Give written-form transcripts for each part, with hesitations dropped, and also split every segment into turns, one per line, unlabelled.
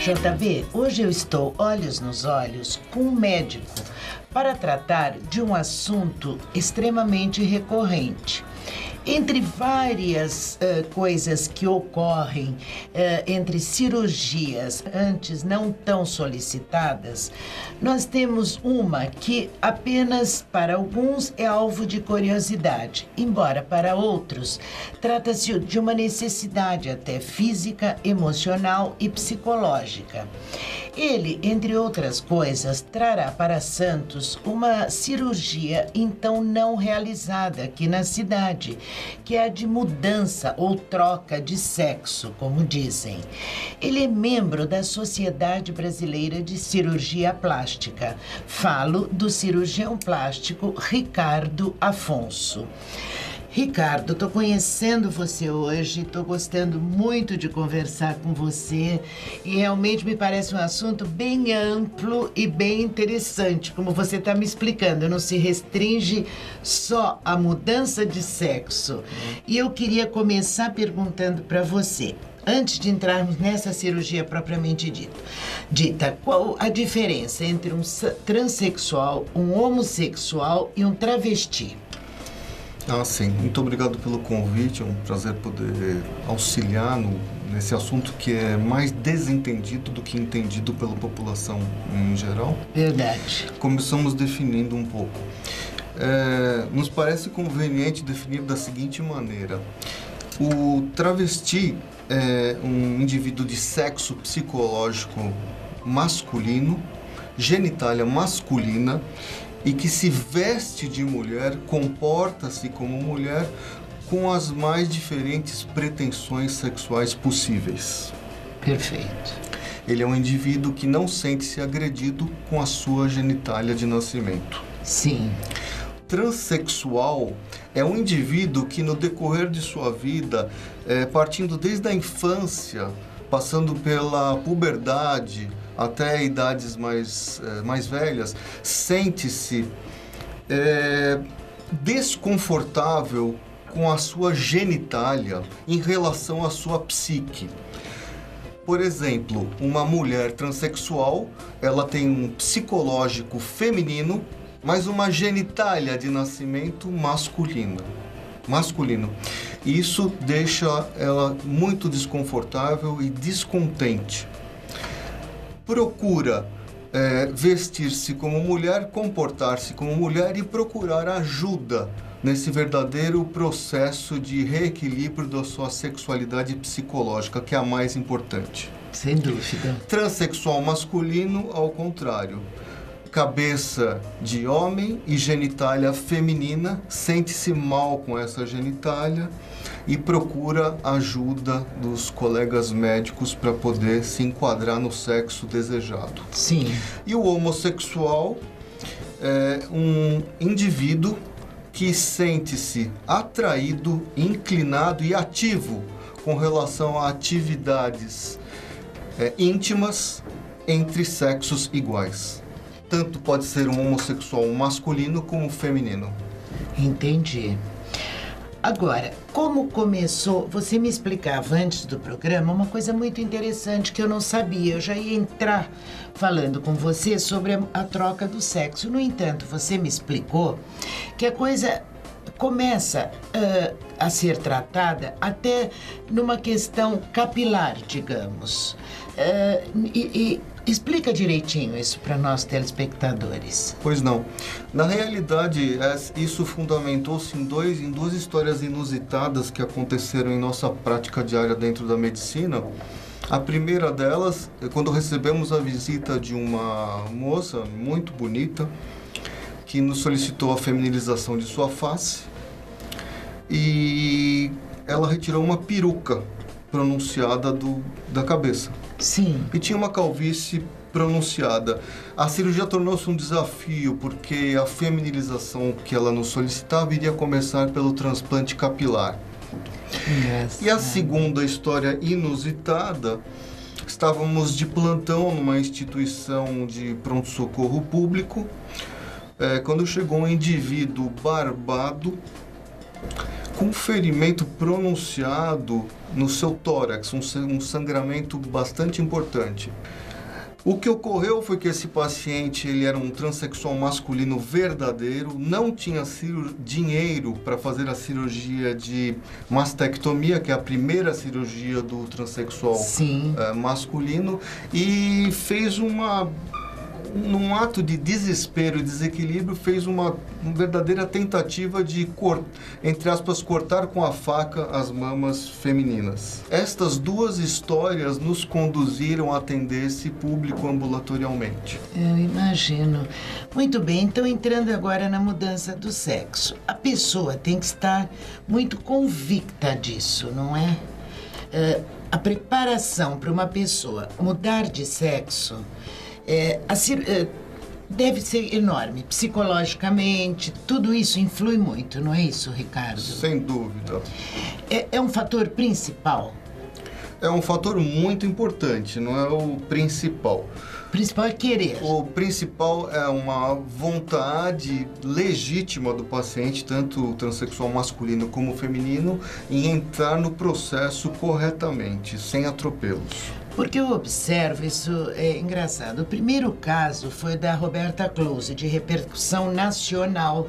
JB, hoje eu estou olhos nos olhos com um médico para tratar de um assunto extremamente recorrente. Entre várias coisas que ocorrem entre cirurgias antes não tão solicitadas, nós temos uma que apenas para alguns é alvo de curiosidade, embora para outros trata-se de uma necessidade até física, emocional e psicológica. Ele, entre outras coisas, trará para Santos uma cirurgia então não realizada aqui na cidade, que é a de mudança ou troca de sexo, como dizem. Ele é membro da Sociedade Brasileira de Cirurgia Plástica. Falo do cirurgião plástico Ricardo Afonso. Ricardo, estou conhecendo você hoje, estou gostando muito de conversar com você e realmente me parece um assunto bem amplo e bem interessante, como você está me explicando, não se restringe só à mudança de sexo. E eu queria começar perguntando para você, antes de entrarmos nessa cirurgia propriamente dita, qual a diferença entre um transexual, um homossexual e um travesti?
Sim. Muito obrigado pelo convite. É um prazer poder auxiliar nesse assunto que é mais desentendido do que entendido pela população em geral.
Verdade.
Começamos definindo um pouco. Nos parece conveniente definir da seguinte maneira. O travesti é um indivíduo de sexo psicológico masculino, genitália masculina, e que se veste de mulher, comporta-se como mulher, com as mais diferentes pretensões sexuais possíveis.
Perfeito.
Ele é um indivíduo que não sente-se agredido com a sua genitália de nascimento.
Sim.
Transsexual é um indivíduo que no decorrer de sua vida, partindo desde a infância, passando pela puberdade, até idades mais velhas, sente-se desconfortável com a sua genitália em relação à sua psique. Por exemplo, uma mulher transexual, ela tem um psicológico feminino, mas uma genitália de nascimento masculino. Isso deixa ela muito desconfortável e descontente. Procura vestir-se como mulher, comportar-se como mulher e procurar ajuda nesse verdadeiro processo de reequilíbrio da sua sexualidade psicológica, que é a mais importante.
Sem dúvida.
Transsexual masculino, ao contrário. Cabeça de homem e genitália feminina, sente-se mal com essa genitália e procura ajuda dos colegas médicos para poder se enquadrar no sexo desejado.
Sim.
E o homossexual é um indivíduo que sente-se atraído, inclinado e ativo com relação a atividades íntimas entre sexos iguais. Tanto pode ser um homossexual masculino como feminino.
Entendi. Agora, como começou, você me explicava antes do programa uma coisa muito interessante que eu não sabia. Eu já ia entrar falando com você sobre a troca do sexo. No entanto, você me explicou que a coisa começa a ser tratada até numa questão capilar, digamos. Explica direitinho isso para nós telespectadores.
Pois não. Na realidade, isso fundamentou-se em duas histórias inusitadas que aconteceram em nossa prática diária dentro da medicina. A primeira delas, quando recebemos a visita de uma moça muito bonita, que nos solicitou a feminilização de sua face, e ela retirou uma peruca pronunciada da cabeça.
Sim.
E tinha uma calvície pronunciada. A cirurgia tornou-se um desafio, porque a feminilização que ela nos solicitava iria começar pelo transplante capilar.
Engraçado.
E a segunda história inusitada, estávamos de plantão numa instituição de pronto-socorro público, quando chegou um indivíduo barbado, com ferimento pronunciado no seu tórax, um sangramento bastante importante. O que ocorreu foi que esse paciente ele era um transexual masculino verdadeiro, não tinha dinheiro para fazer a cirurgia de mastectomia, que é a primeira cirurgia do transexual masculino, e fez num ato de desespero e desequilíbrio, fez uma verdadeira tentativa de, entre aspas, cortar com a faca as mamas femininas. Estas duas histórias nos conduziram a atender esse público ambulatorialmente.
Eu imagino. Muito bem, então entrando agora na mudança do sexo. A pessoa tem que estar muito convicta disso, não é? A preparação para uma pessoa mudar de sexo deve ser enorme, psicologicamente, tudo isso influi muito, não é isso, Ricardo?
Sem dúvida.
É um fator principal?
É um fator muito importante, não é o principal.
O principal é querer.
O principal é uma vontade legítima do paciente, tanto transexual masculino como feminino, em entrar no processo corretamente, sem atropelos.
Porque eu observo, isso é engraçado. O primeiro caso foi da Roberta Close, de repercussão nacional,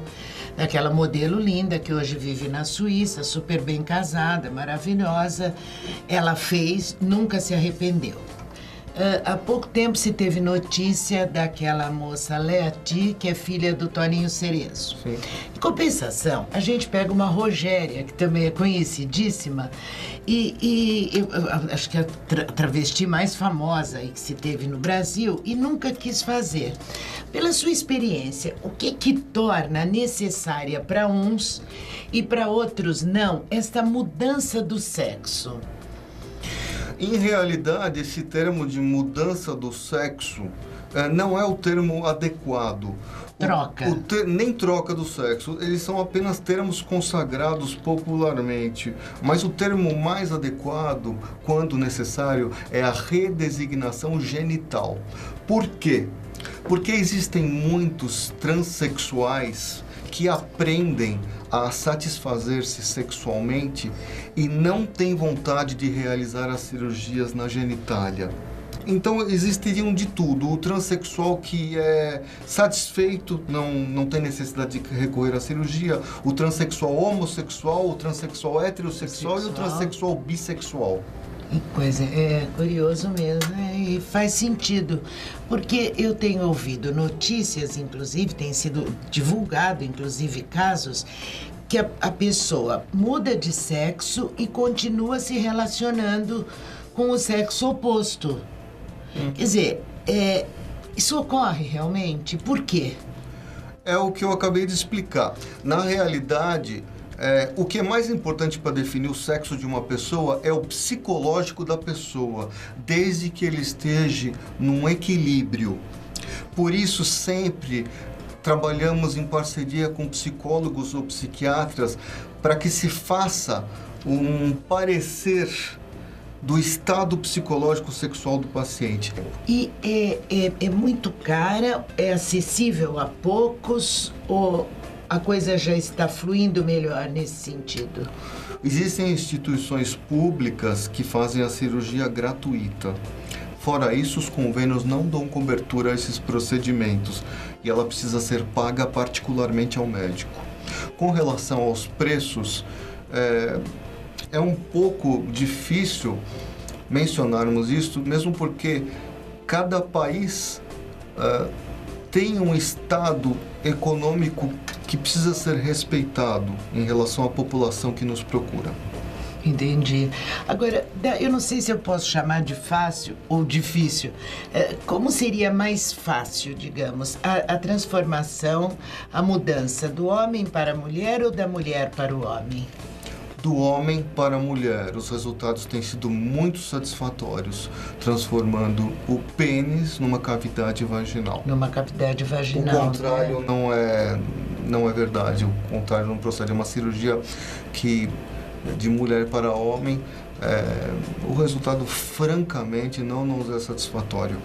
daquela modelo linda que hoje vive na Suíça, super bem casada, maravilhosa. Ela fez, nunca se arrependeu. Há pouco tempo se teve notícia daquela moça Leati, que é filha do Toninho Cerezo.
Sim.
Em compensação, a gente pega uma Rogéria, que também é conhecidíssima, e eu acho que é a travesti mais famosa aí que se teve no Brasil, e nunca quis fazer. Pela sua experiência, o que torna necessária para uns e para outros não esta mudança do sexo?
Em realidade, esse termo de mudança do sexo não é o termo adequado.
Troca.
Nem troca do sexo, eles são apenas termos consagrados popularmente. Mas o termo mais adequado, quando necessário, é a redesignação genital. Por quê? Porque existem muitos transexuais que aprendem a satisfazer-se sexualmente e não têm vontade de realizar as cirurgias na genitália. Então, existiriam de tudo. O transexual que é satisfeito, não tem necessidade de recorrer à cirurgia. O transexual homossexual, o transexual heterossexual e o transexual bissexual.
Que coisa, é curioso mesmo, e faz sentido, porque eu tenho ouvido notícias, inclusive, tem sido divulgado, inclusive, casos que a pessoa muda de sexo e continua se relacionando com o sexo oposto. Quer dizer, isso ocorre realmente? Por quê?
É o que eu acabei de explicar. Na realidade, o que é mais importante para definir o sexo de uma pessoa é o psicológico da pessoa, desde que ele esteja num equilíbrio. Por isso, sempre trabalhamos em parceria com psicólogos ou psiquiatras para que se faça um parecer do estado psicológico sexual do paciente.
E é muito cara, é acessível a poucos ou a coisa já está fluindo melhor nesse sentido?
Existem instituições públicas que fazem a cirurgia gratuita. Fora isso, os convênios não dão cobertura a esses procedimentos e ela precisa ser paga particularmente ao médico. Com relação aos preços, é um pouco difícil mencionarmos isso, mesmo porque cada país tem um estado econômico que precisa ser respeitado em relação à população que nos procura.
Entendi. Agora, eu não sei se eu posso chamar de fácil ou difícil. Como seria mais fácil, digamos, a transformação, a mudança do homem para a mulher ou da mulher para o homem?
Do homem para a mulher, os resultados têm sido muito satisfatórios, transformando o pênis numa cavidade vaginal.
Numa cavidade vaginal.
O contrário, né? não é verdade. O contrário não procede. É uma cirurgia que, de mulher para homem, o resultado, francamente, não nos é satisfatório.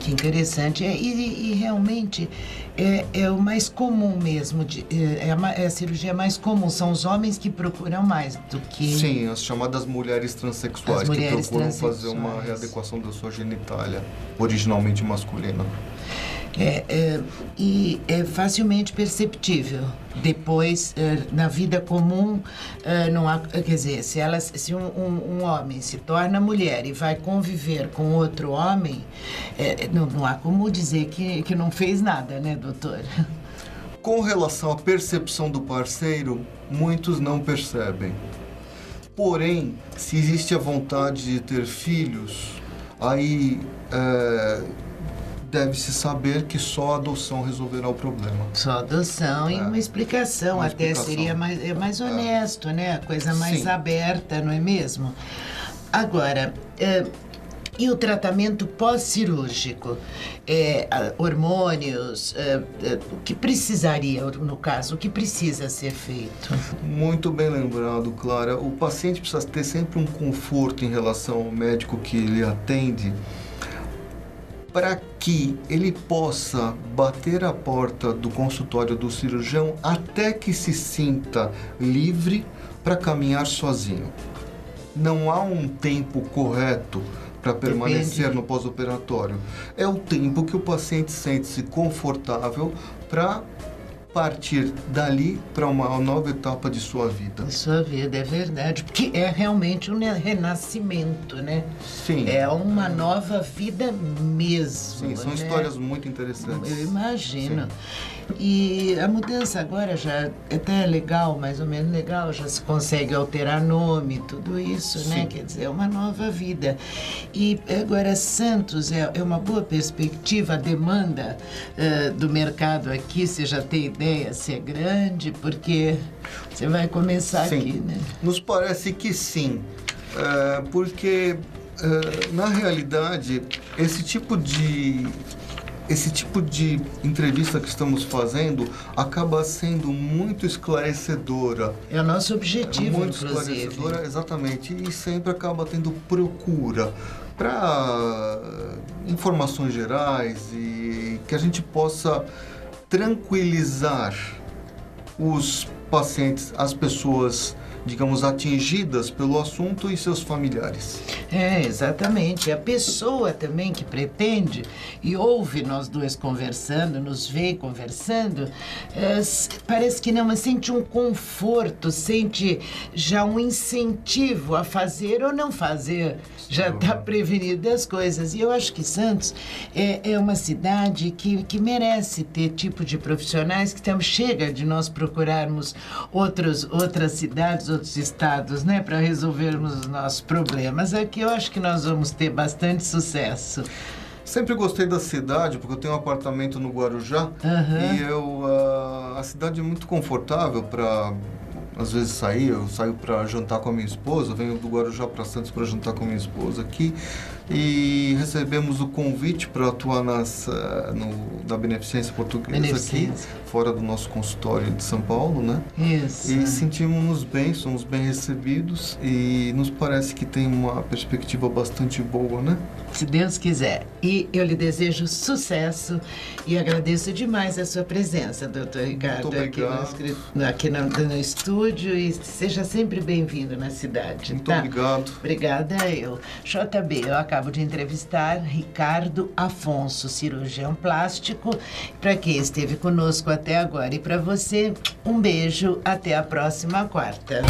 Que interessante. E realmente é o mais comum mesmo, é a cirurgia mais comum. São os homens que procuram mais do que...
Sim, as chamadas mulheres transexuais,
As mulheres
que procuram
transexuais.
fazer uma readequação da sua genitália, originalmente masculina.
E é facilmente perceptível. Depois, na vida comum, não há, quer dizer, se um homem se torna mulher e vai conviver com outro homem, não há como dizer que não fez nada, né, doutor?
Com relação à percepção do parceiro, muitos não percebem. Porém, se existe a vontade de ter filhos, aí deve-se saber que só a adoção resolverá o problema.
Só adoção e uma explicação. Até seria mais honesto, né? A coisa mais aberta, não é mesmo? Agora, e o tratamento pós-cirúrgico? Hormônios, o que precisaria, no caso, o que precisa ser feito?
Muito bem lembrado, Clara. O paciente precisa ter sempre um conforto em relação ao médico que ele atende, para que ele possa bater a porta do consultório do cirurgião até que se sinta livre para caminhar sozinho. Não há um tempo correto para permanecer no pós-operatório. É o tempo que o paciente sente-se confortável para partir dali para uma nova etapa de sua vida.
De sua vida, é verdade. Porque é realmente um renascimento, né?
Sim.
É uma nova vida mesmo.
Sim, são histórias muito interessantes.
Eu imagino.
Sim.
E a mudança agora já até é legal, mais ou menos legal, já se consegue alterar nome, tudo isso, né? Quer dizer, é uma nova vida. E agora Santos é uma boa perspectiva, a demanda do mercado aqui, você já tem ideia se é grande, porque você vai começar aqui, né?
Nos parece que sim, porque na realidade esse tipo de entrevista que estamos fazendo acaba sendo muito esclarecedora.
É o nosso objetivo,
muito
inclusive.
Esclarecedora, exatamente. E sempre acaba tendo procura para informações gerais e que a gente possa tranquilizar os pacientes, as pessoas, digamos, atingidas pelo assunto e seus familiares.
Exatamente. A pessoa também que pretende e ouve nós dois conversando, nos vê conversando, parece que não, mas sente um conforto, sente já um incentivo a fazer ou não fazer. Já está prevenido das coisas. E eu acho que Santos é uma cidade que merece ter tipo de profissionais que chega de nós procurarmos outras cidades, outros estados, né, para resolvermos os nossos problemas. Aqui eu acho que nós vamos ter bastante sucesso.
Sempre gostei da cidade, porque eu tenho um apartamento no Guarujá e a cidade é muito confortável para, às vezes, sair. Eu saio para jantar com a minha esposa, venho do Guarujá para Santos para jantar com a minha esposa aqui e recebemos o convite para atuar da Beneficência Portuguesa aqui, fora do nosso consultório de São Paulo, né?
Isso.
E sentimos-nos bem, somos bem recebidos e nos parece que tem uma perspectiva bastante boa, né?
Se Deus quiser. E eu lhe desejo sucesso e agradeço demais a sua presença, doutor Ricardo, aqui no estúdio, e seja sempre bem-vindo na cidade.
Muito obrigado.
Obrigada eu. JB, eu acabo de entrevistar Ricardo Afonso, cirurgião plástico, para quem esteve conosco até agora. E para você, um beijo, até a próxima quarta.